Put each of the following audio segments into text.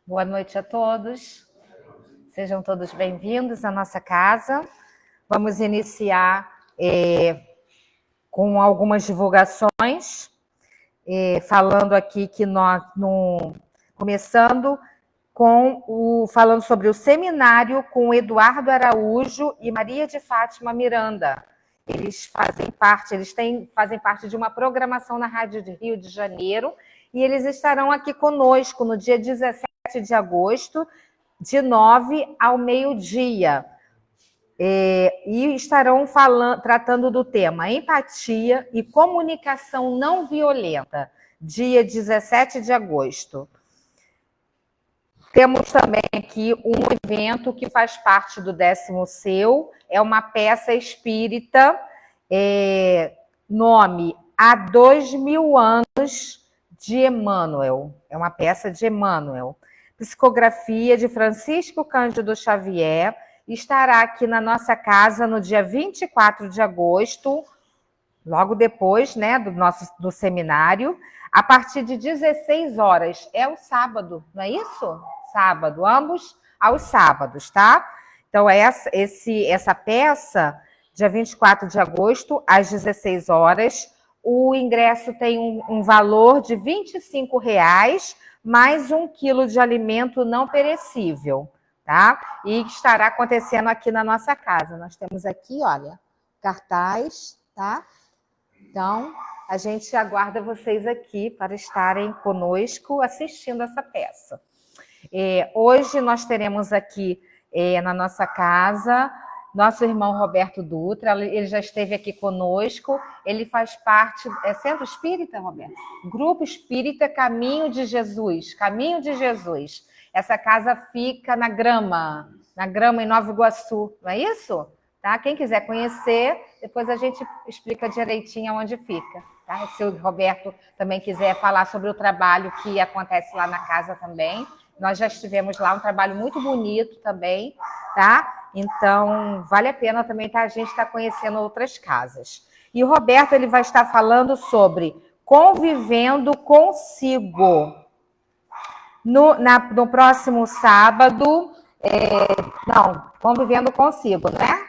Boa noite a todos. Sejam todos bem-vindos à nossa casa. Vamos iniciar com algumas divulgações, falando aqui que começando falando sobre o seminário com Eduardo Araújo e Maria de Fátima Miranda. Eles fazem parte de uma programação na Rádio de Rio de Janeiro e eles estarão aqui conosco no dia 17 de agosto, de 9 ao meio-dia. E estarão tratando do tema empatia e comunicação não violenta, dia 17 de agosto. Temos também aqui um evento que faz parte do 10º Seu, é uma peça espírita, nome Há 2000 anos de Emmanuel, é uma peça de Emmanuel, psicografia de Francisco Cândido Xavier, estará aqui na nossa casa no dia 24 de agosto, logo depois, né, do seminário, a partir de 16 horas. É o sábado, não é isso? Sábado, ambos aos sábados, tá? Então, essa peça, dia 24 de agosto, às 16 horas, o ingresso tem um valor de R$ 25, mais 1 quilo de alimento não perecível, tá? E estará acontecendo aqui na nossa casa. Nós temos aqui, olha, cartaz, tá? Então, a gente aguarda vocês aqui para estarem conosco assistindo essa peça. Hoje nós teremos aqui na nossa casa nosso irmão Roberto Dutra, ele já esteve aqui conosco, ele faz parte, Centro Espírita, Roberto? Grupo Espírita Caminho de Jesus, Caminho de Jesus. Essa casa fica na Grama em Nova Iguaçu, não é isso? Tá? Quem quiser conhecer, depois a gente explica direitinho onde fica. Tá? Se o Roberto também quiser falar sobre o trabalho que acontece lá na casa também, nós já estivemos lá, um trabalho muito bonito também, tá? Então, vale a pena também a gente estar conhecendo outras casas. E o Roberto ele vai estar falando sobre convivendo consigo. No próximo sábado, convivendo consigo, né?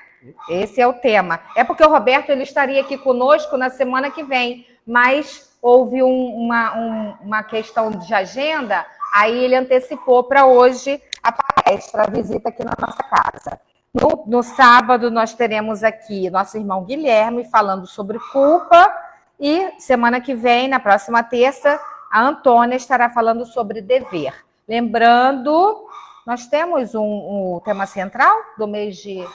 Esse é o tema. É porque o Roberto ele estaria aqui conosco na semana que vem, mas houve uma questão de agenda, aí ele antecipou para hoje a palestra, a visita aqui na nossa casa. No sábado, nós teremos aqui nosso irmão Guilherme falando sobre culpa e semana que vem, na próxima terça, a Antônia estará falando sobre dever. Lembrando, nós temos o tema central do mês de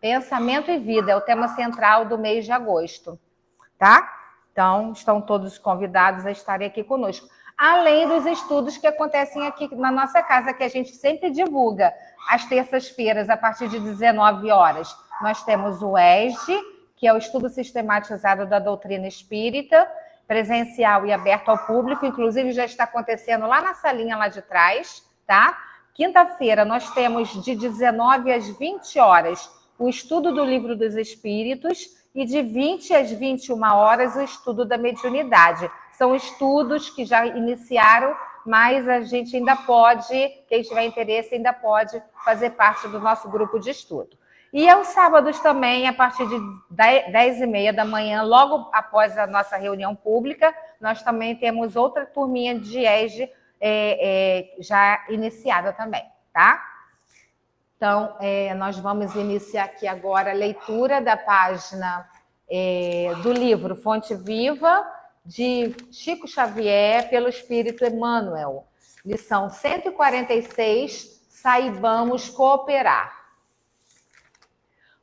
Pensamento e Vida, é o tema central do mês de agosto, tá? Então, estão todos convidados a estarem aqui conosco. Além dos estudos que acontecem aqui na nossa casa, que a gente sempre divulga, às terças-feiras, a partir de 19 horas. Nós temos o ESG, que é o Estudo Sistematizado da Doutrina Espírita, presencial e aberto ao público, inclusive já está acontecendo lá na salinha lá de trás, tá? Quinta-feira, nós temos de 19 às 20 horas o estudo do Livro dos Espíritos e de 20 às 21 horas o estudo da mediunidade. São estudos que já iniciaram, mas a gente ainda pode, quem tiver interesse, ainda pode fazer parte do nosso grupo de estudo. E aos sábados também, a partir de 10h30 da manhã, logo após a nossa reunião pública, nós também temos outra turminha de ESG já iniciada também, tá? Então, nós vamos iniciar aqui agora a leitura da página do livro Fonte Viva, de Chico Xavier, pelo Espírito Emmanuel. Lição 146, Saibamos cooperar.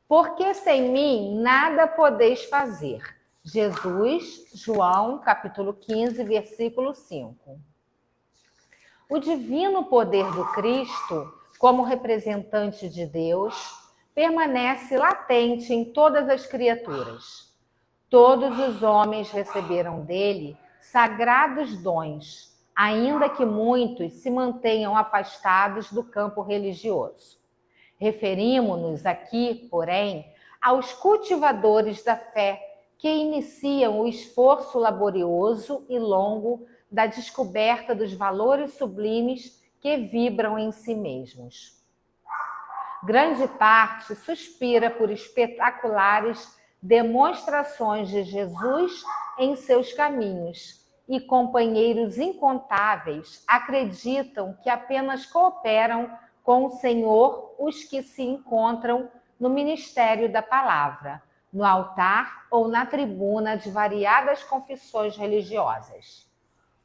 Porque sem mim nada podeis fazer. Jesus, João, capítulo 15, versículo 5. O divino poder do Cristo, como representante de Deus, permanece latente em todas as criaturas. Todos os homens receberam dele sagrados dons, ainda que muitos se mantenham afastados do campo religioso. Referimos-nos aqui, porém, aos cultivadores da fé, que iniciam o esforço laborioso e longo da descoberta dos valores sublimes que vibram em si mesmos. Grande parte suspira por espetaculares demonstrações de Jesus em seus caminhos, e companheiros incontáveis acreditam que apenas cooperam com o Senhor os que se encontram no ministério da palavra, no altar ou na tribuna de variadas confissões religiosas.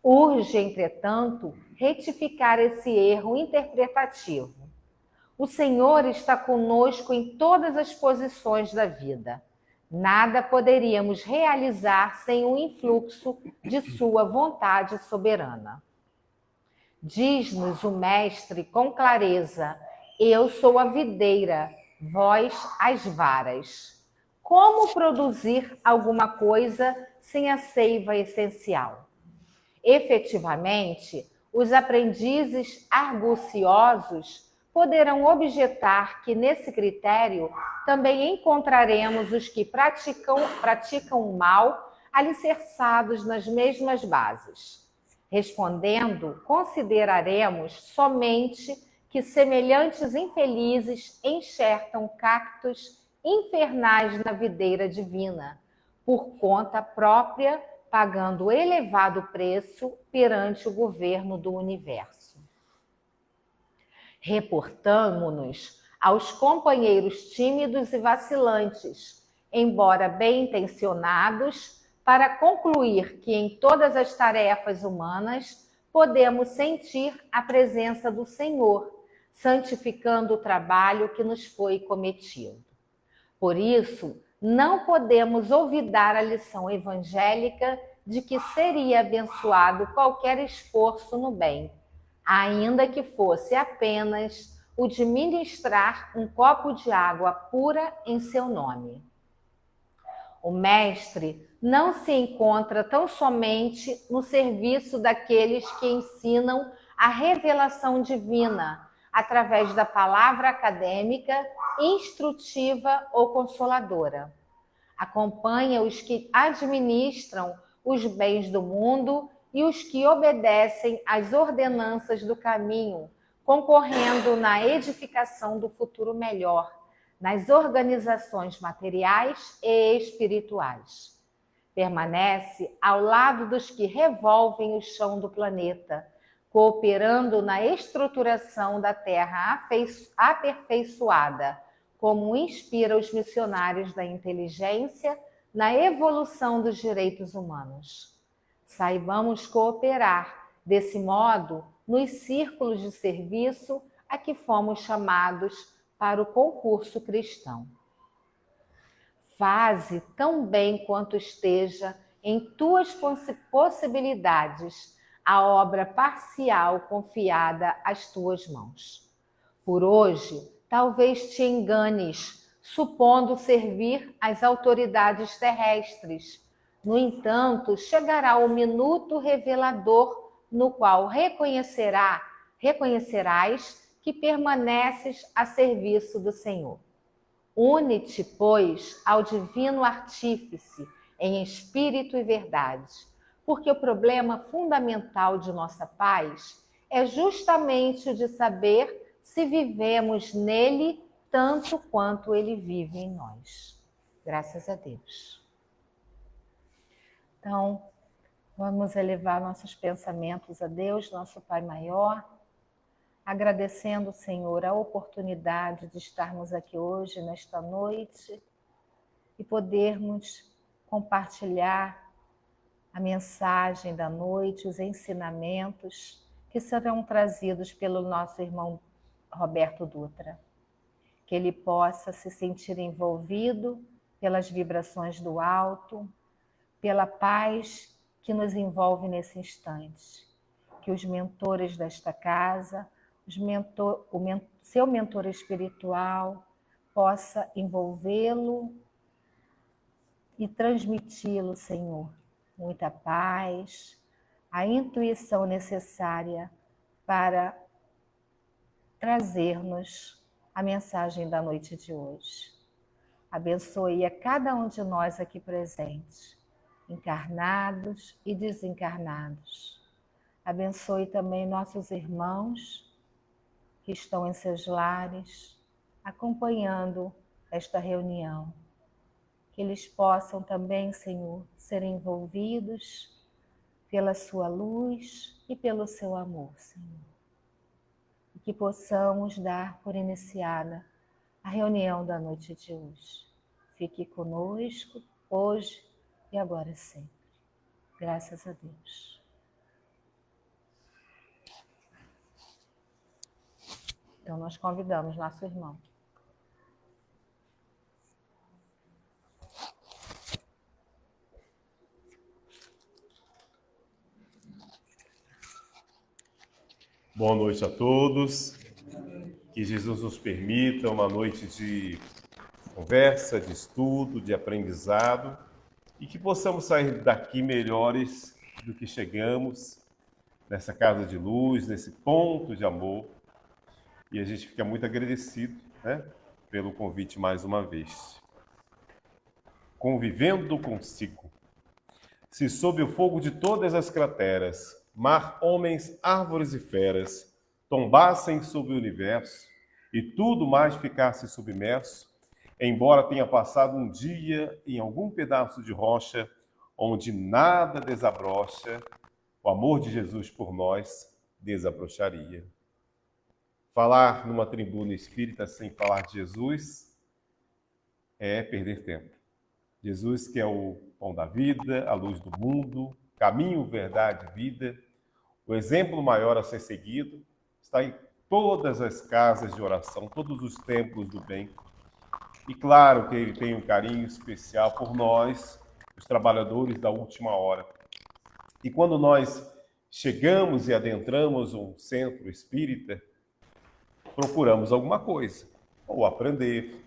Urge, entretanto, retificar esse erro interpretativo. O Senhor está conosco em todas as posições da vida. Nada poderíamos realizar sem o influxo de sua vontade soberana. Diz-nos o Mestre com clareza: eu sou a videira, vós as varas. Como produzir alguma coisa sem a seiva essencial? Efetivamente, os aprendizes arguciosos poderão objetar que nesse critério também encontraremos os que praticam o mal alicerçados nas mesmas bases. Respondendo, consideraremos somente que semelhantes infelizes enxertam cactos infernais na videira divina, por conta própria, pagando elevado preço perante o governo do universo. Reportamo-nos aos companheiros tímidos e vacilantes, embora bem intencionados, para concluir que em todas as tarefas humanas podemos sentir a presença do Senhor, santificando o trabalho que nos foi cometido. Por isso, não podemos olvidar a lição evangélica de que seria abençoado qualquer esforço no bem, ainda que fosse apenas o de ministrar um copo de água pura em seu nome. O Mestre não se encontra tão somente no serviço daqueles que ensinam a revelação divina através da palavra acadêmica, instrutiva ou consoladora. Acompanha os que administram os bens do mundo e os que obedecem às ordenanças do caminho, concorrendo na edificação do futuro melhor, nas organizações materiais e espirituais. Permanece ao lado dos que revolvem o chão do planeta, cooperando na estruturação da terra aperfeiçoada, como inspira os missionários da inteligência na evolução dos direitos humanos. Saibamos cooperar, desse modo, nos círculos de serviço a que fomos chamados para o concurso cristão. Faze tão bem quanto esteja em tuas possibilidades a obra parcial confiada às tuas mãos. Por hoje, talvez te enganes, supondo servir às autoridades terrestres. No entanto, chegará o minuto revelador no qual reconhecerás que permaneces a serviço do Senhor. Une-te, pois, ao divino artífice em espírito e verdade, porque o problema fundamental de nossa paz é justamente o de saber se vivemos nele tanto quanto ele vive em nós. Graças a Deus. Então, vamos elevar nossos pensamentos a Deus, nosso Pai maior, agradecendo, Senhor, a oportunidade de estarmos aqui hoje, nesta noite, e podermos compartilhar a mensagem da noite, os ensinamentos que serão trazidos pelo nosso irmão Roberto Dutra. Que ele possa se sentir envolvido pelas vibrações do alto, pela paz que nos envolve nesse instante. Que os mentores desta casa, seu mentor espiritual, possa envolvê-lo e transmiti-lo, Senhor, muita paz, a intuição necessária para trazer-nos a mensagem da noite de hoje. Abençoe a cada um de nós aqui presentes, encarnados e desencarnados. Abençoe também nossos irmãos que estão em seus lares, acompanhando esta reunião. Que eles possam também, Senhor, ser envolvidos pela sua luz e pelo seu amor, Senhor. E que possamos dar por iniciada a reunião da noite de hoje. Fique conosco hoje e agora sempre. Graças a Deus. Então nós convidamos nosso irmão. Boa noite a todos. Que Jesus nos permita uma noite de conversa, de estudo, de aprendizado e que possamos sair daqui melhores do que chegamos nessa casa de luz, nesse ponto de amor. E a gente fica muito agradecido, né, pelo convite mais uma vez. Convivendo consigo. Se sob o fogo de todas as crateras, mar, homens, árvores e feras tombassem sobre o universo e tudo mais ficasse submerso, embora tenha passado um dia em algum pedaço de rocha onde nada desabrocha, o amor de Jesus por nós desabrocharia. Falar numa tribuna espírita sem falar de Jesus é perder tempo. Jesus, que é o pão da vida, a luz do mundo, caminho, verdade, vida, o exemplo maior a ser seguido, está em todas as casas de oração, todos os templos do bem. E claro que ele tem um carinho especial por nós, os trabalhadores da última hora. E quando nós chegamos e adentramos um centro espírita, procuramos alguma coisa, ou aprender,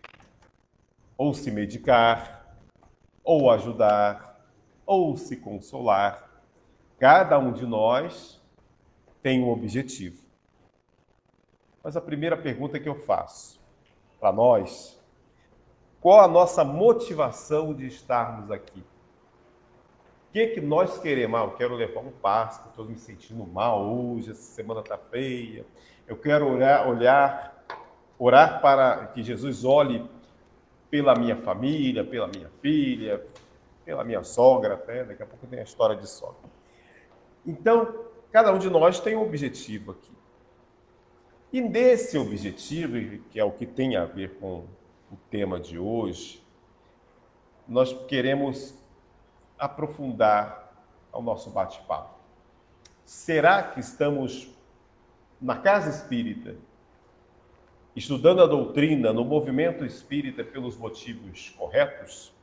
ou se medicar, ou ajudar, ou se consolar. Cada um de nós tem um objetivo. Mas a primeira pergunta que eu faço para nós, qual a nossa motivação de estarmos aqui? O que nós queremos? Eu quero levar um passo, estou me sentindo mal hoje, essa semana está feia. Eu quero orar para que Jesus olhe pela minha família, pela minha filha, pela minha sogra até, daqui a pouco tem a história de sogra. Então, cada um de nós tem um objetivo aqui. E nesse objetivo, que é o que tem a ver com o tema de hoje, nós queremos aprofundar o nosso bate-papo. Será que estamos na casa espírita, estudando a doutrina no movimento espírita pelos motivos corretos?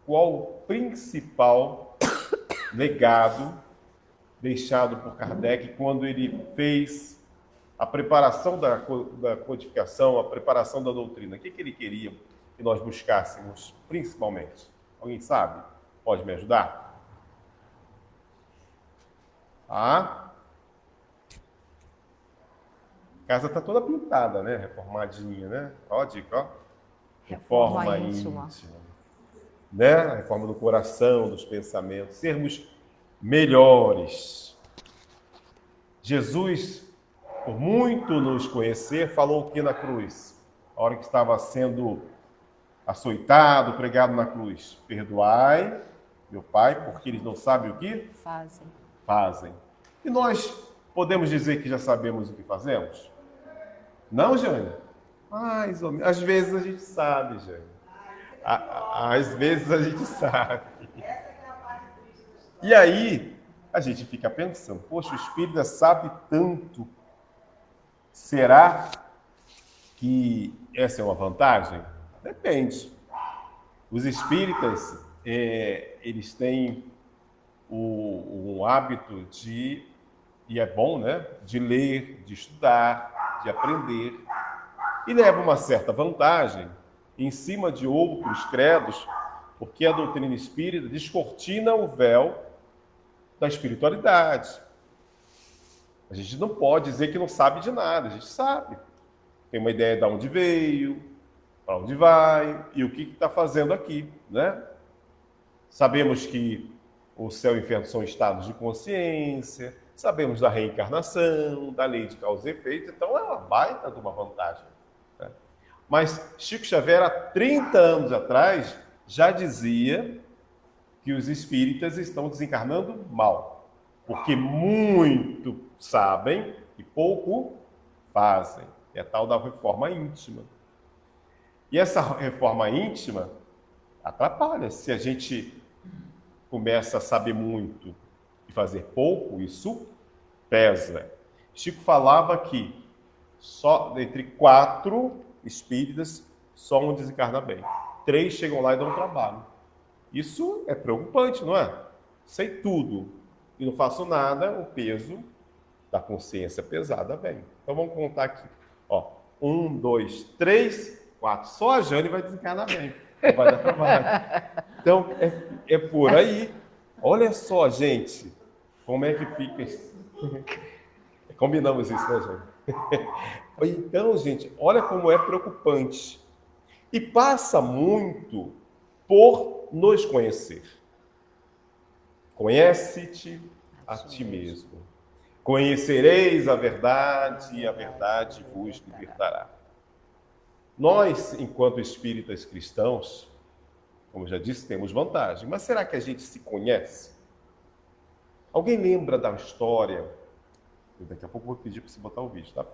Qual o principal legado deixado por Kardec quando ele fez a preparação da codificação, a preparação da doutrina? O que ele queria que nós buscássemos, principalmente? Alguém sabe? Pode me ajudar? A casa está toda pintada, né? Reformadinha, né? Ó a dica, ó. Reforma íntima. Né? A reforma do coração, dos pensamentos. Sermos melhores. Jesus, por muito nos conhecer, falou o que na cruz? A hora que estava sendo açoitado, pregado na cruz. Perdoai, meu Pai, porque eles não sabem o que fazem. E nós podemos dizer que já sabemos o que fazemos? Não, Jane? Mais ou menos. Às vezes a gente sabe, Jane. Às vezes a gente sabe. E aí a gente fica pensando, poxa, o espírita sabe tanto. Será que essa é uma vantagem? Depende. Os espíritas, eles têm um hábito de, e é bom, né, de ler, de estudar, de aprender, e leva uma certa vantagem em cima de outros credos, porque a doutrina espírita descortina o véu da espiritualidade. A gente não pode dizer que não sabe de nada, a gente sabe. Tem uma ideia de onde veio, para onde vai e o que está fazendo aqui, né? Sabemos que o céu e o inferno são estados de consciência, sabemos da reencarnação, da lei de causa e efeito, então é uma baita de uma vantagem. Né? Mas Chico Xavier, há 30 anos atrás, já dizia que os espíritas estão desencarnando mal, porque muito sabem e pouco fazem. É a tal da reforma íntima. E essa reforma íntima atrapalha. Se a gente começa a saber muito e fazer pouco, isso pesa. Chico falava que só entre 4 espíritas, só um desencarna bem. 3 chegam lá e dão trabalho. Isso é preocupante, não é? Sei tudo e não faço nada, o peso da consciência pesada vem. Então vamos contar aqui. Ó, 1, 2, 3, 4. Só a Jane vai desencarnar bem. Não vai dar trabalho. Então é por aí. Olha só, gente, como é que fica isso. Combinamos isso, né, Jane? Então, gente, olha como é preocupante. E passa muito por nos conhecer. Conhece-te a ti mesmo. Conhecereis a verdade e a verdade vos libertará. Nós, enquanto espíritas cristãos, como já disse, temos vantagem. Mas será que a gente se conhece? Alguém lembra da história? Daqui a pouco eu vou pedir para você botar o vídeo, tá?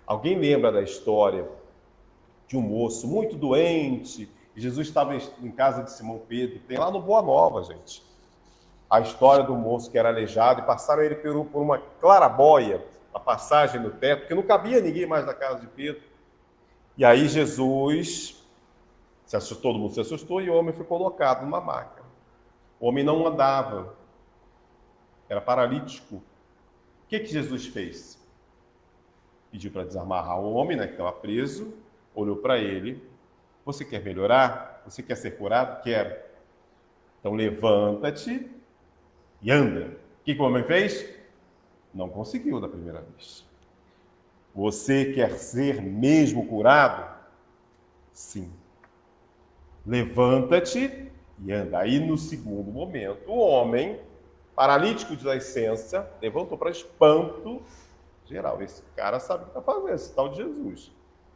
Alguém lembra da história de um moço muito doente? Jesus estava em casa de Simão Pedro. Tem lá no Boa Nova, gente. A história do moço que era aleijado e passaram ele por uma clarabóia, a passagem no teto, porque não cabia ninguém mais na casa de Pedro. E aí Jesus se assustou, todo mundo se assustou e o homem foi colocado numa maca. O homem não andava, era paralítico. O que Jesus fez? Pediu para desamarrar o homem, né, que estava preso, olhou para ele. Você quer melhorar? Você quer ser curado? Quero. Então levanta-te e anda. O que o homem fez? Não conseguiu da primeira vez. Você quer ser mesmo curado? Sim. Levanta-te e anda. Aí no segundo momento, o homem, paralítico de nascença, levantou para espanto geral. Esse cara sabe o que está fazendo, esse tal de Jesus.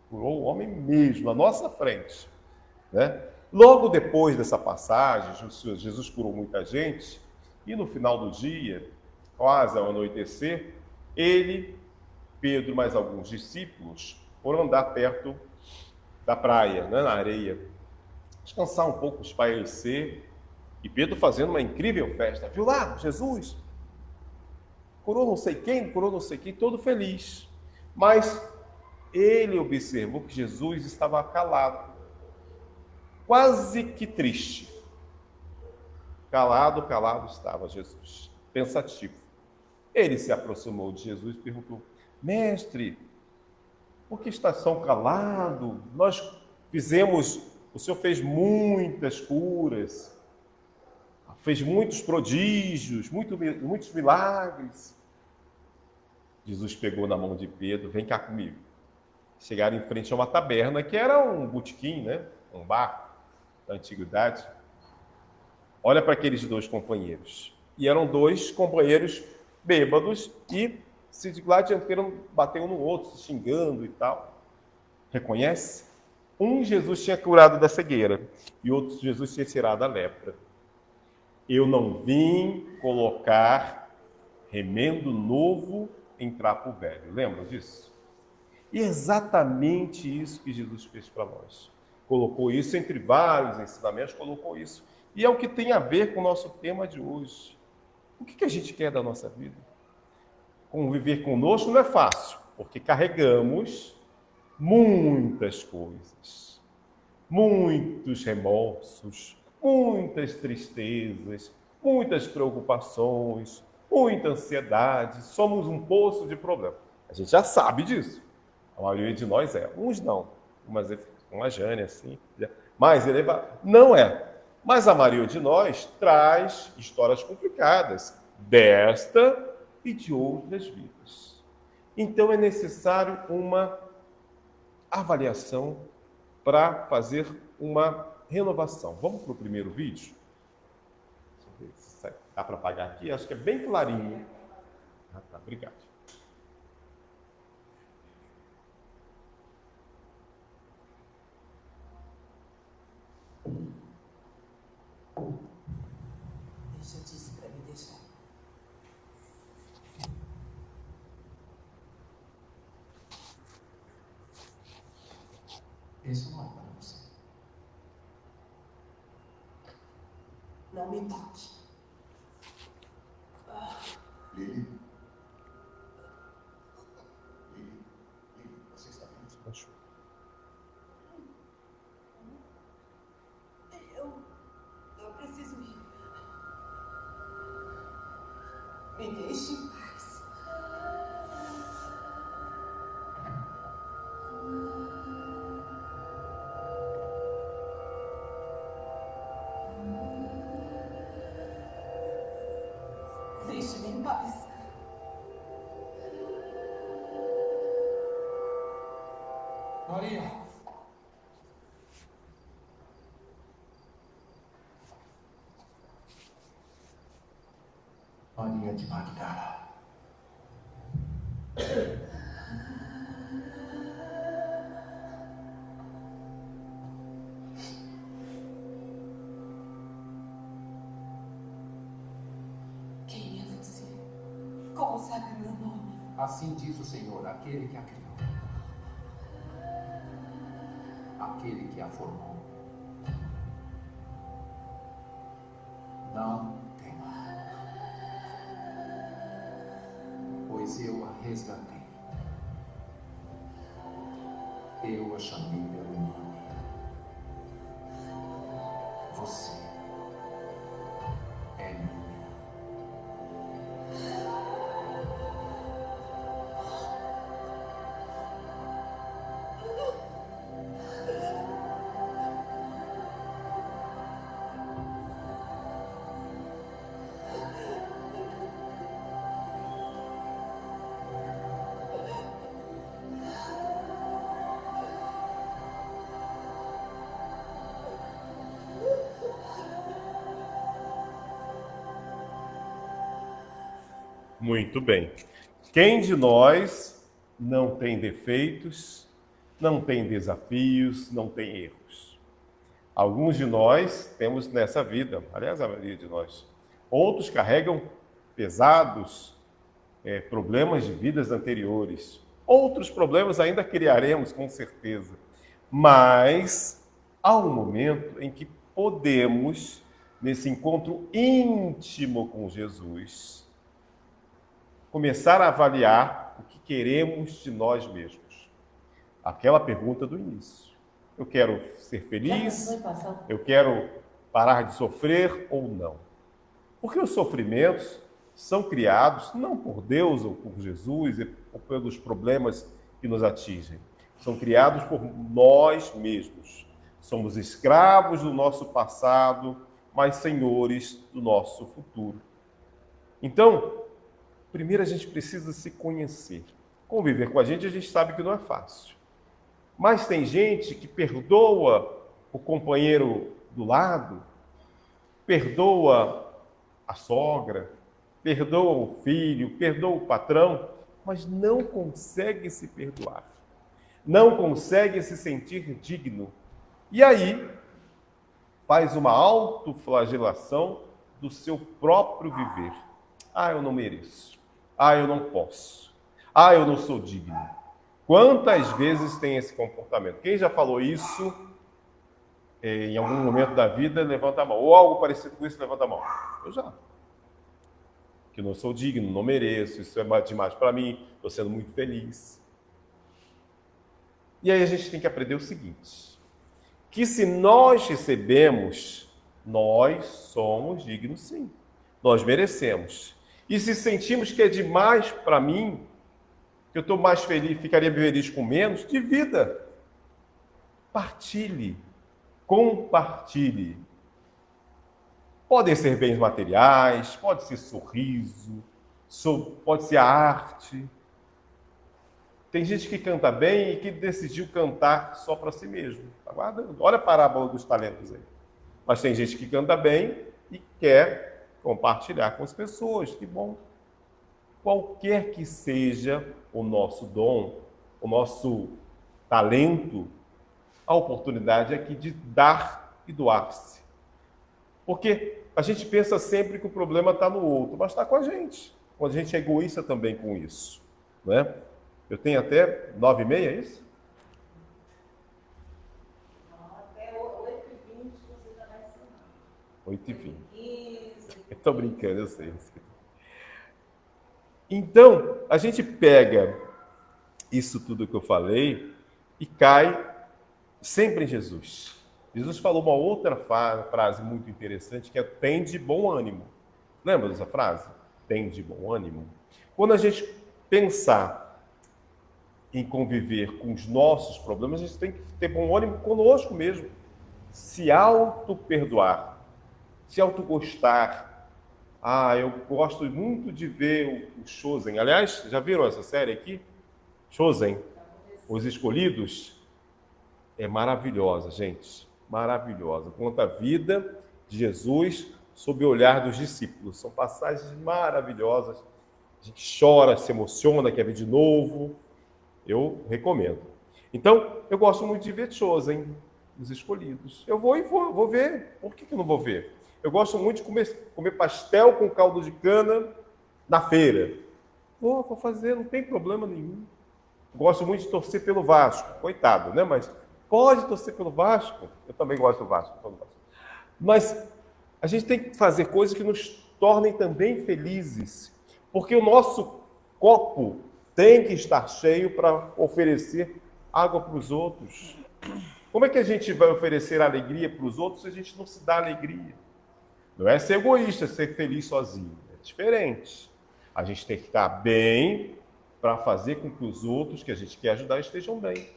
Curou o homem mesmo, na nossa frente. Né? Logo depois dessa passagem, Jesus curou muita gente, e no final do dia, quase ao anoitecer, ele, Pedro e mais alguns discípulos foram andar perto da praia, né, na areia, descansar um pouco, espairecer, e Pedro fazendo uma incrível festa. Viu lá, Jesus curou não sei quem, todo feliz. Mas ele observou que Jesus estava calado, quase que triste. Calado estava Jesus, pensativo. Ele se aproximou de Jesus e perguntou: Mestre, por que está tão calado? O Senhor fez muitas curas, fez muitos prodígios, muitos milagres. Jesus pegou na mão de Pedro: vem cá comigo. Chegaram em frente a uma taberna, que era um botequim, né? Um bar da antiguidade. Olha para aqueles 2 companheiros. E eram 2 companheiros bêbados e se lá dianteiro bater um no outro, se xingando e tal. Reconhece? Um Jesus tinha curado da cegueira e outro Jesus tinha tirado a lepra. Eu não vim colocar remendo novo em trapo velho. Lembra disso? E é exatamente isso que Jesus fez para nós. Colocou isso entre vários ensinamentos, colocou isso. E é o que tem a ver com o nosso tema de hoje. O que a gente quer da nossa vida? Conviver conosco não é fácil, porque carregamos muitas coisas, muitos remorsos, muitas tristezas, muitas preocupações, muita ansiedade. Somos um poço de problemas. A gente já sabe disso. A maioria de nós é. Uns não. Mas uma Jane, assim, mais elevada. Não é. Mas a maioria de nós traz histórias complicadas desta e de outras vidas. Então é necessário uma avaliação para fazer uma renovação. Vamos para o primeiro vídeo? Deixa eu ver se dá para apagar aqui. Acho que é bem clarinho. Ah, tá, obrigado. Deixa, eu disse para me deixar. Isso não é para você. Não me toque. Lili? Lili, você está bem? Eu preciso ir. Me deixe em paz. Deixe-me em paz. Maria! Maria de Magdala. Quem é você? Como sabe meu nome? Assim diz o Senhor, aquele que a criou. Aquele que a formou. Não tema, pois eu a resgatei. Eu a chamei pelo nome. Você é minha. Muito bem. Quem de nós não tem defeitos, não tem desafios, não tem erros? Alguns de nós temos nessa vida, aliás, a maioria de nós. Outros carregam pesados problemas de vidas anteriores. Outros problemas ainda criaremos, com certeza. Mas há um momento em que podemos, nesse encontro íntimo com Jesus, começar a avaliar o que queremos de nós mesmos. Aquela pergunta do início. Eu quero ser feliz? Eu quero parar de sofrer ou não? Porque os sofrimentos são criados não por Deus ou por Jesus ou pelos problemas que nos atingem. São criados por nós mesmos. Somos escravos do nosso passado, mas senhores do nosso futuro. Então, primeiro a gente precisa se conhecer. Conviver com a gente sabe que não é fácil. Mas tem gente que perdoa o companheiro do lado, perdoa a sogra, perdoa o filho, perdoa o patrão, mas não consegue se perdoar. Não consegue se sentir digno. E aí faz uma autoflagelação do seu próprio viver. Ah, eu não mereço. Ah, eu não posso. Ah, eu não sou digno. Quantas vezes tem esse comportamento? Quem já falou isso em algum momento da vida, levanta a mão. Ou algo parecido com isso, levanta a mão. Eu já. Que não sou digno, não mereço, isso é demais para mim, estou sendo muito feliz. E aí a gente tem que aprender o seguinte, que se nós recebemos, nós somos dignos sim. Nós merecemos. E se sentimos que é demais para mim, que eu estou mais feliz, ficaria feliz com menos, divida. Partilhe. Compartilhe. Podem ser bens materiais, pode ser sorriso, pode ser a arte. Tem gente que canta bem e que decidiu cantar só para si mesmo. Está guardando. Olha a parábola dos talentos aí. Mas tem gente que canta bem e quer compartilhar com as pessoas. Que bom. qualquer que seja o nosso dom, o nosso talento, a oportunidade é aqui de dar e doar-se. Porque a gente pensa sempre que o problema está no outro, mas está com a gente. Quando a gente é egoísta também com isso. Né? Eu tenho até 9h30, é isso? Até 8h20 você já vai ensinar. 8h20. 8h15. Estou brincando, eu sei. Então, a gente pega isso tudo que eu falei e cai sempre em Jesus. Jesus falou uma outra frase muito interessante, que é tem de bom ânimo. Lembra dessa frase? Tem de bom ânimo. Quando a gente pensar em conviver com os nossos problemas, a gente tem que ter bom ânimo conosco mesmo. Se auto-perdoar, se auto-gostar. Eu gosto muito de ver o Chosen. Aliás, já viram essa série aqui? Chosen, Os Escolhidos. É maravilhosa, gente. Maravilhosa. Conta a vida de Jesus sob o olhar dos discípulos. São passagens maravilhosas. A gente chora, se emociona, quer ver de novo. Eu recomendo. Então, eu gosto muito de ver Chosen, Os Escolhidos. Eu vou ver. Por que eu não vou ver? Eu gosto muito de comer pastel com caldo de cana na feira. Vou fazer, não tem problema nenhum. Gosto muito de torcer pelo Vasco. Coitado, né? Mas pode torcer pelo Vasco. Eu também gosto do Vasco. Mas a gente tem que fazer coisas que nos tornem também felizes. Porque o nosso copo tem que estar cheio para oferecer água para os outros. Como é que a gente vai oferecer alegria para os outros se a gente não se dá alegria? Não é ser egoísta, ser feliz sozinho. É diferente. A gente tem que estar bem para fazer com que os outros que a gente quer ajudar estejam bem.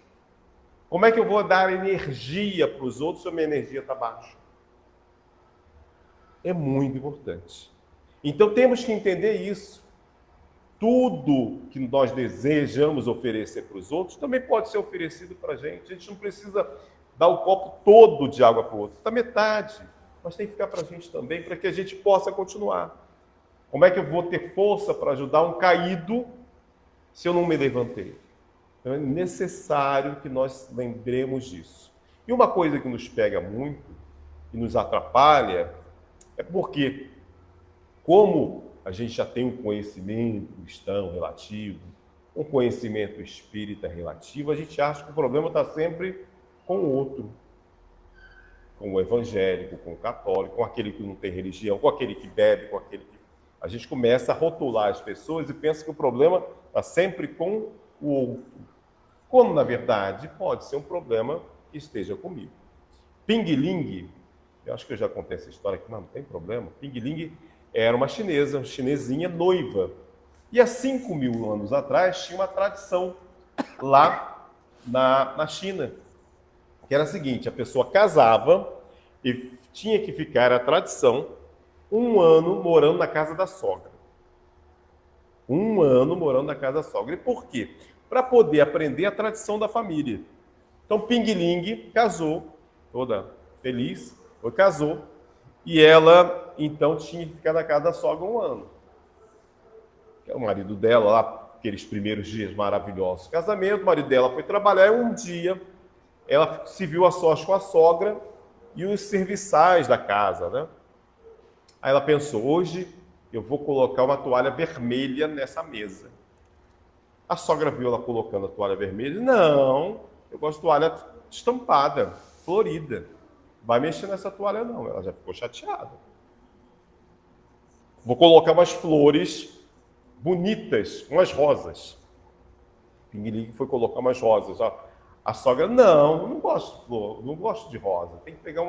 Como é que eu vou dar energia para os outros se a minha energia está baixa? É muito importante. Então temos que entender isso. Tudo que nós desejamos oferecer para os outros também pode ser oferecido para a gente. A gente não precisa dar o copo todo de água para o outro, dá metade. Mas tem que ficar para a gente também, para que a gente possa continuar. Como é que eu vou ter força para ajudar um caído se eu não me levantei? Então é necessário que nós lembremos disso. E uma coisa que nos pega muito e nos atrapalha é porque, como a gente já tem um conhecimento cristão relativo, um conhecimento espírita relativo, a gente acha que o problema está sempre com o outro. Com o evangélico, com o católico, com aquele que não tem religião, com aquele que bebe, com aquele que... A gente começa a rotular as pessoas e pensa que o problema está sempre com o outro. Quando, na verdade, pode ser um problema que esteja comigo. Ping Ling, eu acho que eu já contei essa história aqui, mas não tem problema. Ping Ling era uma chinesinha noiva. E há 5.000 anos atrás tinha uma tradição lá na China, que era a seguinte: a pessoa casava e tinha que ficar, a tradição, 1 ano morando na casa da sogra. 1 ano morando na casa da sogra. E por quê? Para poder aprender a tradição da família. Então, Ping Ling casou, toda feliz, casou, e ela, então, tinha que ficar na casa da sogra 1 ano. O marido dela, lá, aqueles primeiros dias maravilhosos do casamento, o marido dela foi trabalhar, e um dia ela se viu a sós com a sogra e os serviçais da casa, né? Aí ela pensou: hoje eu vou colocar uma toalha vermelha nessa mesa. A sogra viu ela colocando a toalha vermelha. Não, eu gosto de toalha estampada, florida. Vai mexer nessa toalha não. Ela já ficou chateada. Vou colocar umas flores bonitas, umas rosas. Ping Ling foi colocar umas rosas. A sogra: não gosto de flor, não gosto de rosa. Tem que pegar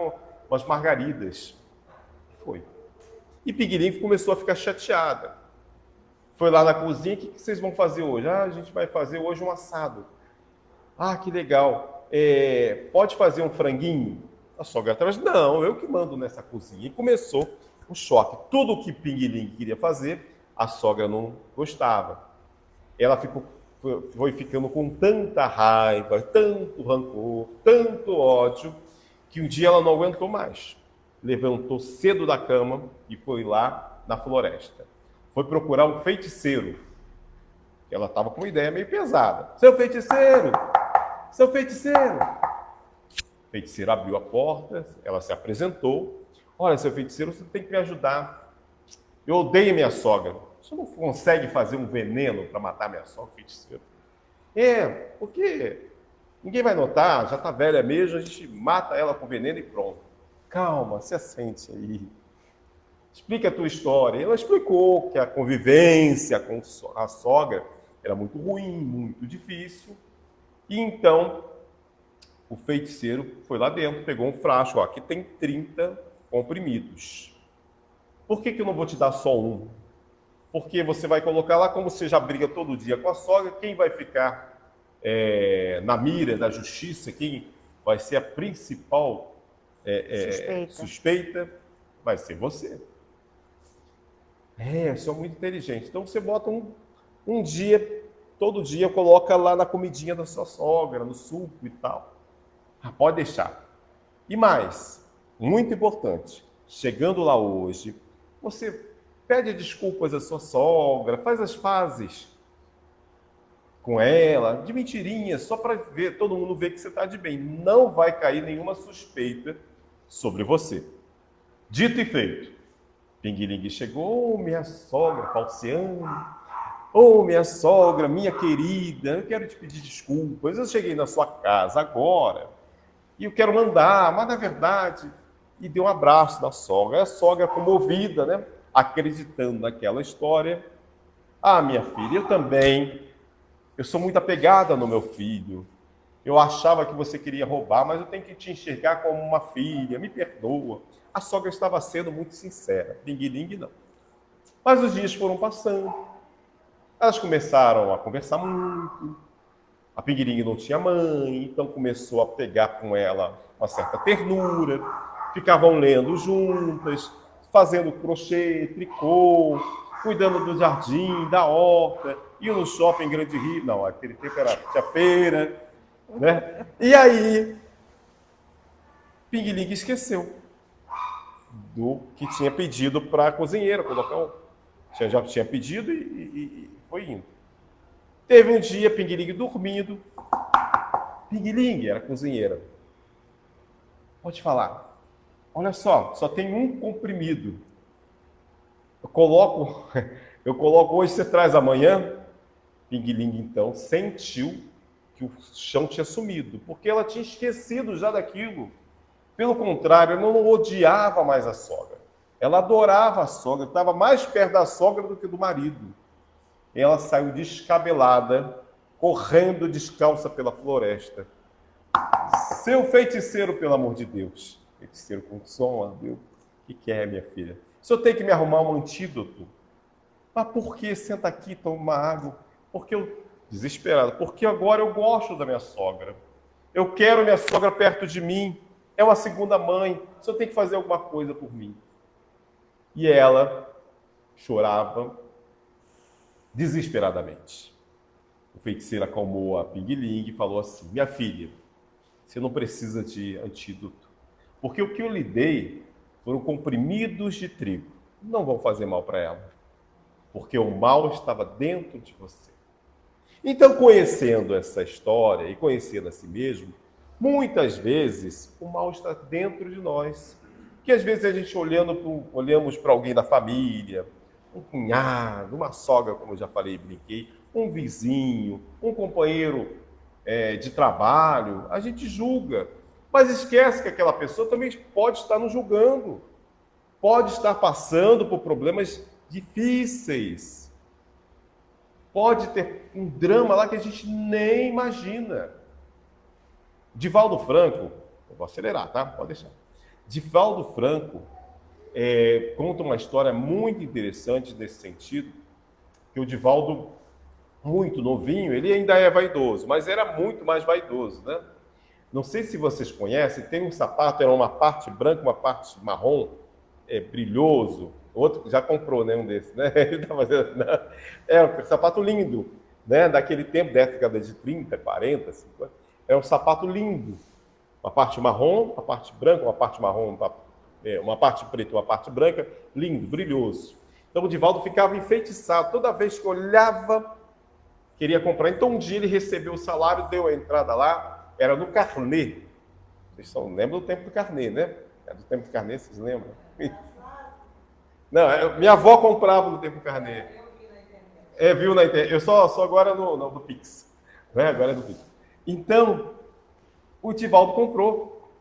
umas margaridas. Foi. E Ping Ling começou a ficar chateada. Foi lá na cozinha: o que vocês vão fazer hoje? A gente vai fazer hoje um assado. Que legal. Pode fazer um franguinho? A sogra atrás: não, eu que mando nessa cozinha. E começou o choque. Tudo o que Ping Ling queria fazer, a sogra não gostava. Ela foi ficando com tanta raiva, tanto rancor, tanto ódio, que um dia ela não aguentou mais. Levantou cedo da cama e foi lá na floresta. foi procurar um feiticeiro. Ela estava com uma ideia meio pesada. Seu feiticeiro! Seu feiticeiro! O feiticeiro abriu a porta, ela se apresentou. Olha, seu feiticeiro, você tem que me ajudar. Eu odeio minha sogra. Você não consegue fazer um veneno para matar minha sogra, feiticeiro? Porque ninguém vai notar, já está velha mesmo, a gente mata ela com veneno e pronto. Calma, se assente aí. Explica a tua história. Ela explicou que a convivência com a sogra era muito ruim, muito difícil. E então, o feiticeiro foi lá dentro, pegou um frasco. Aqui tem 30 comprimidos. Por que eu não vou te dar só um? Porque você vai colocar lá, como você já briga todo dia com a sogra, quem vai ficar na mira da justiça, quem vai ser a principal suspeita, vai ser você. Eu sou muito inteligente. Então você bota um dia, todo dia, coloca lá na comidinha da sua sogra, no suco e tal. Pode deixar. E mais, muito importante, chegando lá hoje, você pede desculpas à sua sogra, faz as pazes com ela, de mentirinha, só para ver, todo mundo ver que você está de bem. Não vai cair nenhuma suspeita sobre você. Dito e feito. Ping-Ling chegou, minha sogra falciane, minha sogra, minha querida, eu quero te pedir desculpas, eu cheguei na sua casa agora e eu quero mandar, mas na verdade, e deu um abraço na sogra, a sogra comovida, né? Acreditando naquela história. Minha filha, eu também, eu sou muito apegada no meu filho, eu achava que você queria roubar, mas eu tenho que te enxergar como uma filha, me perdoa. A sogra estava sendo muito sincera, Ping-Ling não. Mas os dias foram passando, elas começaram a conversar muito, a Ping-Ling não tinha mãe, então começou a pegar com ela uma certa ternura, ficavam lendo juntas, fazendo crochê, tricô, cuidando do jardim, da horta, iam no shopping Grande Rio, não, aquele tempo tinha feira, né? E aí, Ping-Ling esqueceu do que tinha pedido para a cozinheira colocar já tinha pedido e foi indo. Teve um dia, Ping-Ling dormindo. Ping-Ling era a cozinheira. Pode falar. Olha só tem um comprimido. Eu coloco hoje, você traz amanhã. Ping-Ling então sentiu que o chão tinha sumido, porque ela tinha esquecido já daquilo. Pelo contrário, ela não odiava mais a sogra. Ela adorava a sogra, estava mais perto da sogra do que do marido. E ela saiu descabelada, correndo descalça pela floresta. Seu feiticeiro, pelo amor de Deus. Feiticeiro com som, Deus. O que é, minha filha? O senhor tem que me arrumar um antídoto. Mas por que? Senta aqui, toma uma água. Porque eu... Desesperado. Porque agora eu gosto da minha sogra. Eu quero minha sogra perto de mim. É uma segunda mãe. O senhor tem que fazer alguma coisa por mim. E ela chorava desesperadamente. O feiticeiro acalmou a Ping-Ling e falou assim: minha filha, você não precisa de antídoto. Porque o que eu lhe dei foram comprimidos de trigo. Não vão fazer mal para ela. Porque o mal estava dentro de você. Então, conhecendo essa história e conhecendo a si mesmo, muitas vezes o mal está dentro de nós. Que às vezes a gente olhamos para alguém da família, um cunhado, uma sogra, como eu já falei e brinquei, um vizinho, um companheiro de trabalho, a gente julga. Mas esquece que aquela pessoa também pode estar nos julgando, pode estar passando por problemas difíceis, pode ter um drama lá que a gente nem imagina. Divaldo Franco, eu vou acelerar, tá? Pode deixar. Divaldo Franco conta uma história muito interessante nesse sentido, que o Divaldo, muito novinho, ele ainda é vaidoso, mas era muito mais vaidoso, né? Não sei se vocês conhecem, tem um sapato, era uma parte branca, uma parte marrom, brilhoso. Outro já comprou, né, um desses, né? Ele tá fazendo, né? Um sapato lindo, né? Daquele tempo, década de 30, 40, 50. É um sapato lindo. Uma parte marrom, uma parte branca, uma parte marrom, uma parte preta, uma parte branca, lindo, brilhoso. Então o Divaldo ficava enfeitiçado. Toda vez que olhava, queria comprar. Então um dia ele recebeu o salário, deu a entrada lá, era no carnê. Vocês lembram do tempo do carnê, né? É do tempo do carnê, vocês lembram? Não, minha avó comprava no tempo do carnê. Viu na internet. Eu só agora no Pix. Né? Agora é do Pix. Então, o Divaldo comprou.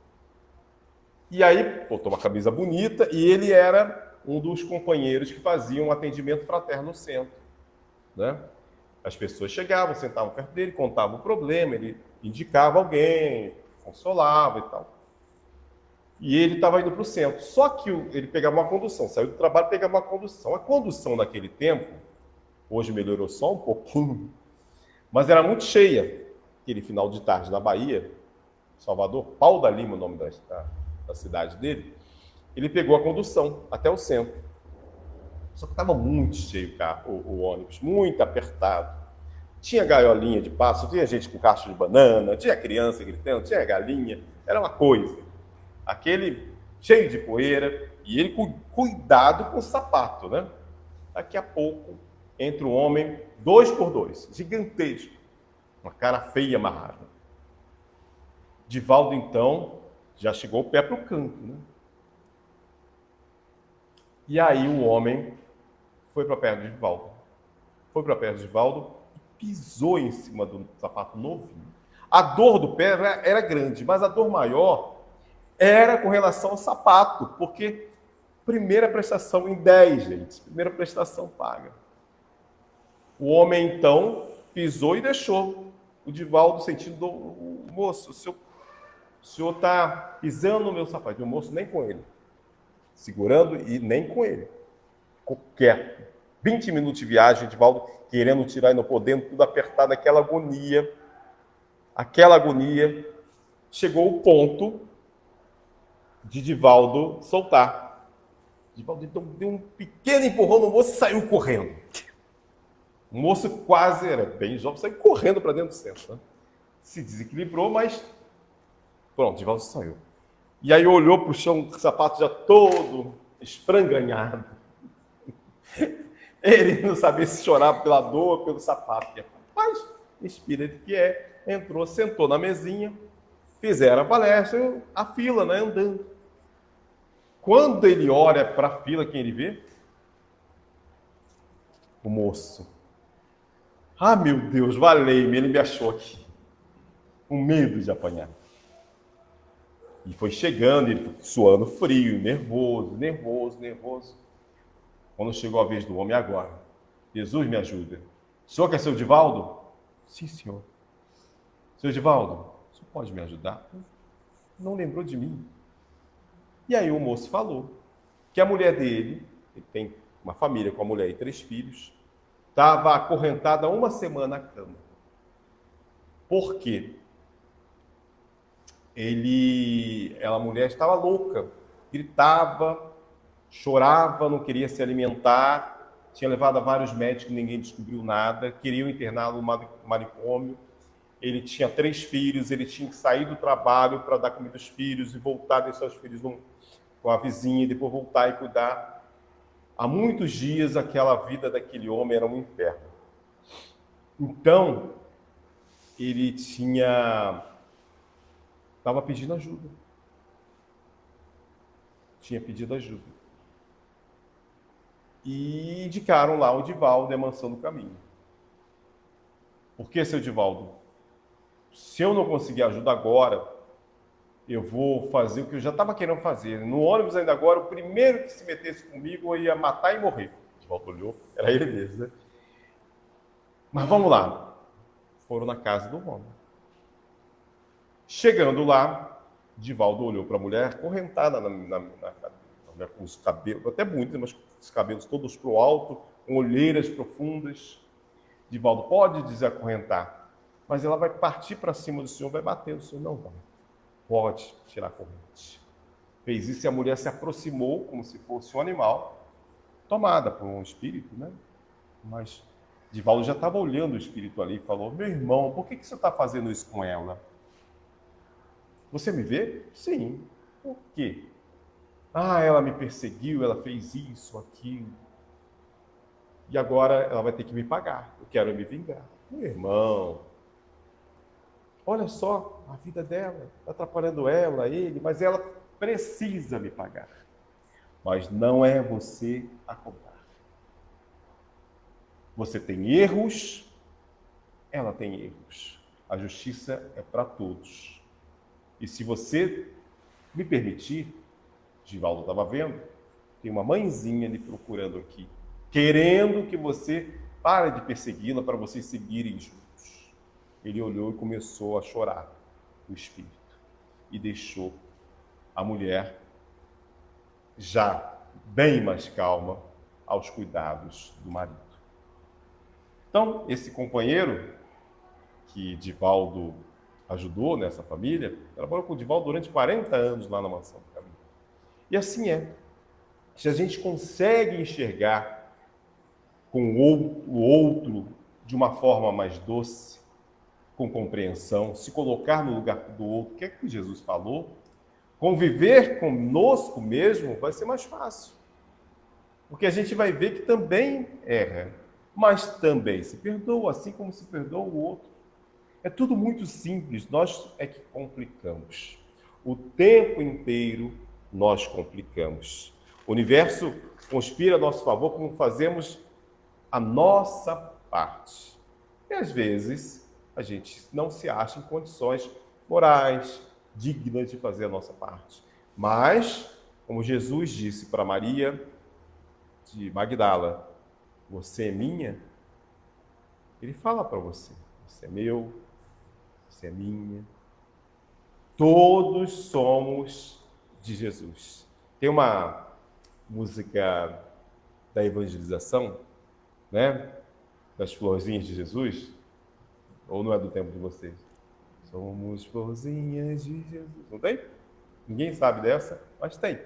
E aí, botou uma camisa bonita e ele era um dos companheiros que faziam um atendimento fraterno no centro. Né? As pessoas chegavam, sentavam perto dele, contavam o problema, ele indicava alguém, consolava e tal. E ele estava indo para o centro. Só que ele pegava uma condução, saiu do trabalho e pegava uma condução. A condução naquele tempo, hoje melhorou só um pouquinho, mas era muito cheia. Aquele final de tarde na Bahia, Salvador, Pau da Lima, o nome da cidade dele, ele pegou a condução até o centro. Só que estava muito cheio o ônibus, muito apertado. Tinha gaiolinha de pássaro, tinha gente com caixa de banana, tinha criança gritando, tinha galinha, era uma coisa. Aquele cheio de poeira, e ele cuidado com o sapato, né? Daqui a pouco entra um homem 2x2, gigantesco, uma cara feia amarrada. Divaldo, então, já chegou o pé para o canto, né? E aí o homem foi para perto de Divaldo. Foi para perto de Divaldo e pisou em cima do sapato novinho. A dor do pé era grande, mas a dor maior era com relação ao sapato, porque primeira prestação em 10, gente. Primeira prestação paga. O homem, então, pisou e deixou. O Divaldo sentindo, moço, o senhor está pisando no meu sapato. E o moço nem com ele. Segurando e nem com ele. Ficou quieto. 20 minutos de viagem, Divaldo querendo tirar e não podendo, tudo apertado, aquela agonia. Aquela agonia. Chegou o ponto de Divaldo soltar. Divaldo então deu um pequeno empurrão no moço e saiu correndo. O moço quase, era bem jovem, saiu correndo para dentro do centro. Né? Se desequilibrou, mas pronto, Divaldo saiu. E aí olhou para o chão, o sapato já todo esfranganhado. Ele não sabia se chorava pela dor ou pelo sapato. Mas, espírito que entrou, sentou na mesinha, fizeram a palestra, a fila, né, andando. Quando ele olha para a fila, quem ele vê? O moço. Ah, meu Deus, valei-me, ele me achou aqui. Com medo de apanhar. E foi chegando, ele foi suando frio, nervoso. Quando chegou a vez do homem, agora. Jesus, me ajuda. O senhor quer ser o Divaldo? Sim, senhor. Senhor Divaldo, o senhor pode me ajudar? Não lembrou de mim. E aí o moço falou que a mulher dele, ele tem uma família com a mulher e 3 filhos, estava acorrentada há 1 semana na cama. Por quê? A mulher estava louca, gritava, chorava, não queria se alimentar, tinha levado a vários médicos, ninguém descobriu nada, queriam interná-lo no manicômio. Ele tinha 3 filhos, ele tinha que sair do trabalho para dar comida aos filhos e voltar, deixar os filhos com a vizinha, e depois voltar e cuidar. Há muitos dias, aquela vida daquele homem era um inferno. Então, ele estava pedindo ajuda. Tinha pedido ajuda. E indicaram lá o Divaldo e a Mansão do Caminho. Por que, seu Divaldo? Se eu não conseguir ajuda agora, eu vou fazer o que eu já estava querendo fazer. No ônibus ainda agora, o primeiro que se metesse comigo, eu ia matar e morrer. O Divaldo olhou, era ele mesmo, né? Mas vamos lá. Foram na casa do homem. Chegando lá, Divaldo olhou para a mulher, acorrentada na cadeira, com os cabelos, até muito, mas com os cabelos todos para o alto, com olheiras profundas. Divaldo, pode desacorrentar, mas ela vai partir para cima do senhor, vai bater no senhor. Não vai. Pode tirar a corrente. Fez isso e a mulher se aproximou como se fosse um animal, tomada por um espírito, né? Mas Divaldo já estava olhando o espírito ali e falou, meu irmão, por que você está fazendo isso com ela? Você me vê? Sim. Por quê? Ah, ela me perseguiu, ela fez isso, aquilo. e agora ela vai ter que me pagar. Eu quero me vingar. Meu irmão, olha só a vida dela, está atrapalhando ela, ele, mas ela precisa me pagar. Mas não é você a cobrar. Você tem erros, ela tem erros. A justiça é para todos. E se você me permitir, Givaldo estava vendo, tem uma mãezinha lhe procurando aqui, querendo que você pare de persegui-la para vocês seguirem juntos. Ele olhou e começou a chorar o espírito e deixou a mulher já bem mais calma aos cuidados do marido. Então, esse companheiro que Divaldo ajudou nessa família, trabalhou com o Divaldo durante 40 anos lá na mansão do caminho. E assim é. Se a gente consegue enxergar com o outro de uma forma mais doce, com compreensão, se colocar no lugar do outro, o que é que Jesus falou? Conviver conosco mesmo vai ser mais fácil. Porque a gente vai ver que também erra, mas também se perdoa, assim como se perdoa o outro. É tudo muito simples, nós é que complicamos. O tempo inteiro nós complicamos. O universo conspira a nosso favor como fazemos a nossa parte. E às vezes a gente não se acha em condições morais, dignas de fazer a nossa parte. Mas, como Jesus disse para Maria de Magdala, você é minha, ele fala para você, você é meu, você é minha. Todos somos de Jesus. Tem uma música da evangelização, né? Das florzinhas de Jesus, ou não é do tempo de vocês? Somos florzinhas de Jesus. Não tem? Ninguém sabe dessa, mas tem.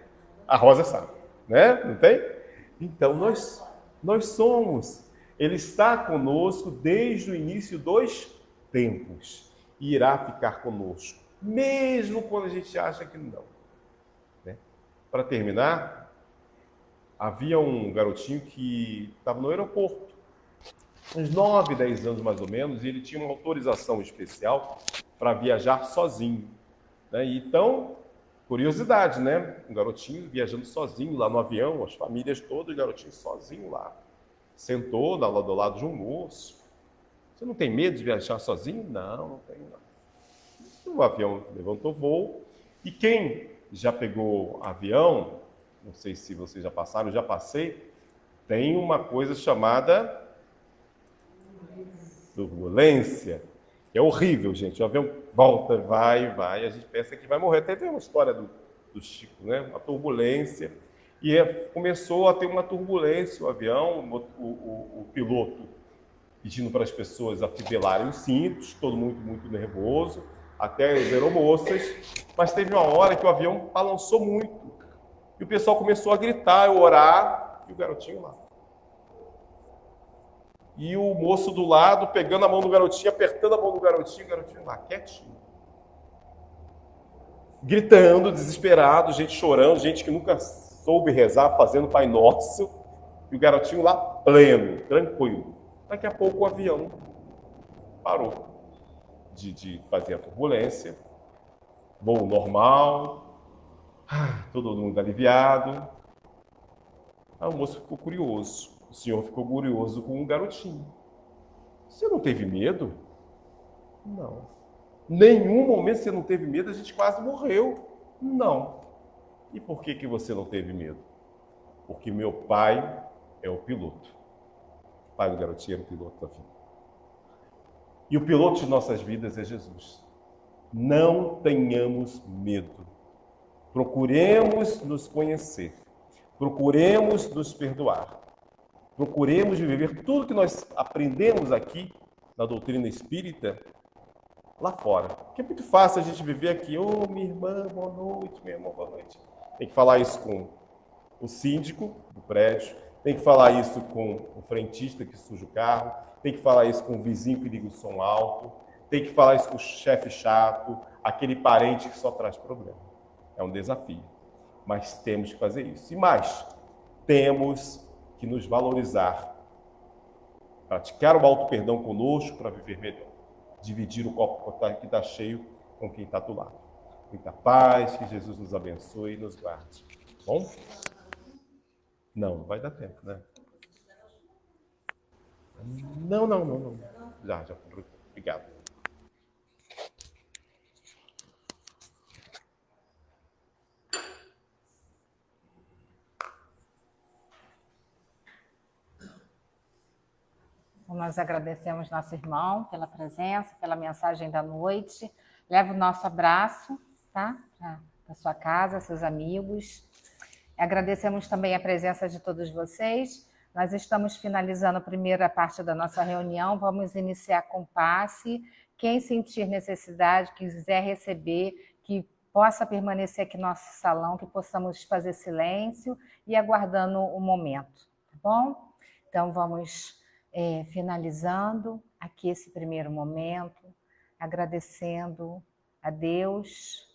A Rosa sabe, né? Não tem? Então, nós somos. Ele está conosco desde o início dos tempos e irá ficar conosco, mesmo quando a gente acha que não. Né? Para terminar, havia um garotinho que estava no aeroporto, uns 9, 10 anos mais ou menos, e ele tinha uma autorização especial para viajar sozinho. Né? Então, curiosidade, né? Um garotinho viajando sozinho lá no avião, as famílias todas, o garotinho sozinho lá. Sentou do lado de um moço. Você não tem medo de viajar sozinho? Não, não tenho não. O avião levantou voo. E quem já pegou avião, não sei se vocês já passaram, eu já passei, tem uma coisa chamada turbulência. É horrível, gente. O avião volta, vai, a gente pensa que vai morrer. Até tem uma história do Chico, né? Uma turbulência. E começou a ter uma turbulência o avião, o piloto pedindo para as pessoas afivelarem os cintos, todo mundo muito nervoso, até as aeromoças. Mas teve uma hora que o avião balançou muito. E o pessoal começou a gritar, a orar, e o garotinho lá. E o moço do lado, pegando a mão do garotinho, apertando a mão do garotinho, o garotinho lá, quietinho. Gritando, desesperado, gente chorando, gente que nunca soube rezar, fazendo Pai Nosso. E o garotinho lá, pleno, tranquilo. Daqui a pouco o avião parou de fazer a turbulência. Voo normal. Todo mundo aliviado. Aí o moço ficou curioso. O senhor ficou curioso com o garotinho. Você não teve medo? Não. Nenhum momento você não teve medo, a gente quase morreu. Não. E por que você não teve medo? Porque meu pai é o piloto. O pai do garotinho era o piloto da vida. E o piloto de nossas vidas é Jesus. Não tenhamos medo. Procuremos nos conhecer. Procuremos nos perdoar. Procuremos viver tudo que nós aprendemos aqui na doutrina espírita lá fora. Porque é muito fácil a gente viver aqui. Ô, minha irmã, boa noite, meu irmão, boa noite. Tem que falar isso com o síndico do prédio, tem que falar isso com o frentista que suja o carro, tem que falar isso com o vizinho que liga o som alto, tem que falar isso com o chefe chato, aquele parente que só traz problema. É um desafio. Mas temos que fazer isso. E mais, temos que nos valorizar Praticar o auto-perdão conosco para viver melhor. Dividir o copo que está cheio com quem está do lado. Muita paz, que Jesus nos abençoe e nos guarde. Bom? Não, vai dar tempo, né? Não. Já. Obrigado. Nós agradecemos nosso irmão pela presença, pela mensagem da noite. Leva o nosso abraço, tá? Para sua casa, seus amigos. Agradecemos também a presença de todos vocês. Nós estamos finalizando a primeira parte da nossa reunião. Vamos iniciar com passe. Quem sentir necessidade, quiser receber, que possa permanecer aqui no nosso salão, que possamos fazer silêncio e aguardando o momento, tá bom? Então, vamos finalizando aqui esse primeiro momento, agradecendo a Deus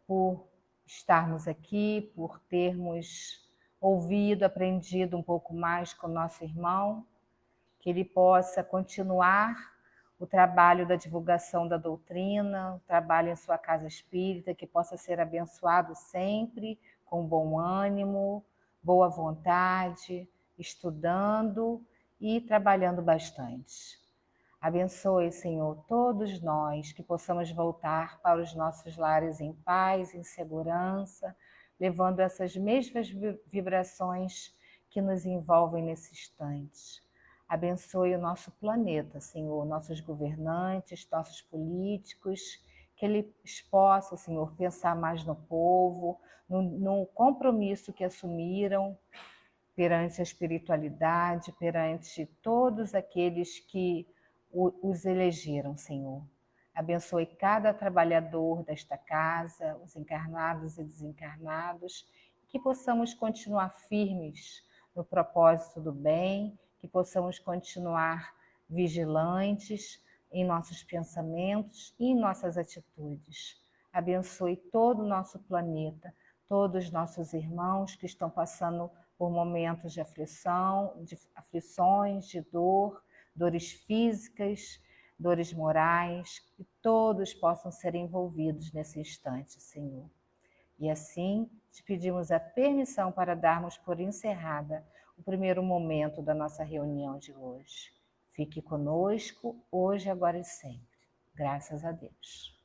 por estarmos aqui, por termos ouvido, aprendido um pouco mais com o nosso irmão, que ele possa continuar o trabalho da divulgação da doutrina, o trabalho em sua casa espírita, que possa ser abençoado sempre, com bom ânimo, boa vontade, estudando e trabalhando bastante. Abençoe, Senhor, todos nós, que possamos voltar para os nossos lares em paz, em segurança, levando essas mesmas vibrações que nos envolvem nesse instante. Abençoe o nosso planeta, Senhor, nossos governantes, nossos políticos, que eles possam, Senhor, pensar mais no povo, no compromisso que assumiram perante a espiritualidade, perante todos aqueles que os elegeram, Senhor. Abençoe cada trabalhador desta casa, os encarnados e desencarnados, que possamos continuar firmes no propósito do bem, que possamos continuar vigilantes em nossos pensamentos e em nossas atitudes. Abençoe todo o nosso planeta, todos os nossos irmãos que estão passando por momentos de aflição, de aflições, de dor, dores físicas, dores morais, que todos possam ser envolvidos nesse instante, Senhor. E assim, te pedimos a permissão para darmos por encerrada o primeiro momento da nossa reunião de hoje. Fique conosco, hoje, agora e sempre. Graças a Deus.